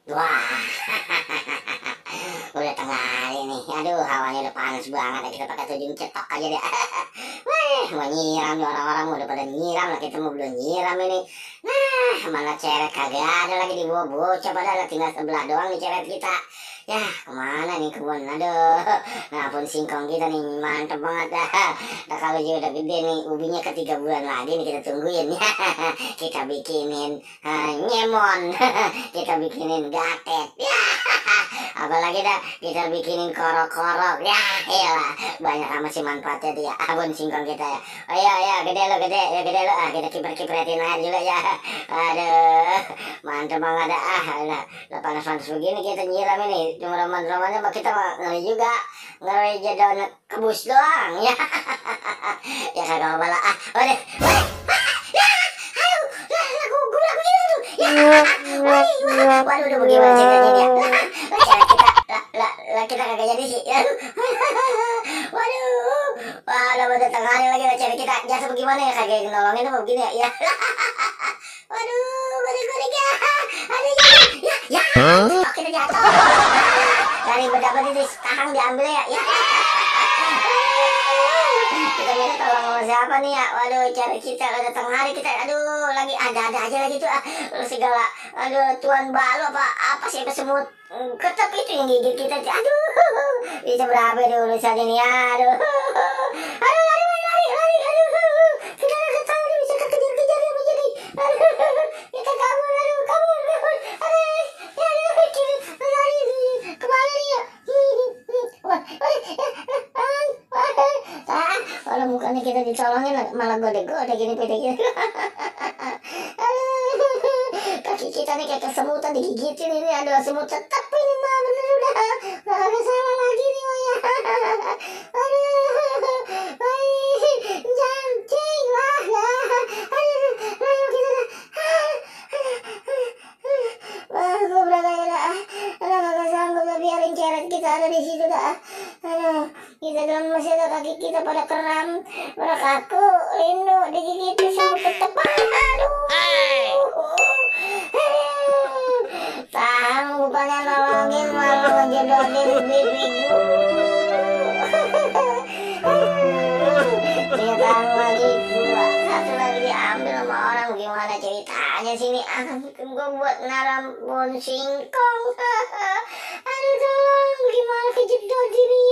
Wah, udah tengah hari nih. Aduh, hawanya udah panas banget. Kita pakai tudung cetok aja deh. Wah, mau nyiram nih orang-orang udah pada nyiram lah. Kita mau belum nyiram ini. Nah, mana ceret kagak ada lagi di bawah bocah. Padahal tinggal sebelah doang nih ceret kita. Ya, kemana nih kebun? Aduh, nah pun singkong kita nih mantep banget dah. Nah kalau dia udah gede nih, ubinya ke 3 bulan lagi nih kita tungguin ya. Kita bikinin nyemon, kita bikinin gatet, ya. Apalagi dah kita bikinin korok-korok, ya. Iyalah, banyak amat sih manfaatnya dia. Abon singkong kita ya. Oh iya, ya gede lo, gede, ya gede lo. Ah, kita kiper-kipretin air juga ya. Aduh, mantep banget dah. Lah panas-panas begini kita nyiram ini. Cuma roman-romannya kita ngeri juga, ngeri jadi kebus doang ya. Ya kagak malah udah waduh udah bagaimana ceritanya dia lah kita kagak jadi sih. Waduh, wah udah tengah hari lagi lah cari kita jasa bagaimana ya kagak nolongin apa begini ya. Waduh gorik-gorik ya, aduh ya kita jatuh dari berdapat itu sekarang diambil ya. Kita minta tolong sama siapa nih ya. Waduh cari kita udah tengah hari kita, aduh lagi ada aja lagi tuh segala, aduh tuan balu apa sih semut ketep itu yang gigit kita. Aduh bisa berapa dulu saja nih, aduh lari aduh kita nggak tahu nih bisa kejar-kejar ya begini. Aduh kita kabur, kabur lari kemana nih ya. Kalau bukannya kita ditolongin malah gode-gode gini pede. Kaki kita nih kayak kesemutan digigitin ini, aduh semut tetap ini mah bener udah gak salah lagi nih mah ya. Aduh jancing lah ya. Aduh kita wah gue beragak ya dah. Gak sanggup lah biarin ceret kita ada di situ dah. Aduh kita dalam masih ada kaki kita pada keram, pada kaku, lindu digigitin semut tetap. Aduh tahan bukannya nolongin malah ngejodohin bibi dia tahan lagi dua, satu lagi diambil sama orang. Gimana ceritanya sini? Gue buat naram bon singkong. Aduh tolong, gimana kejedot ini.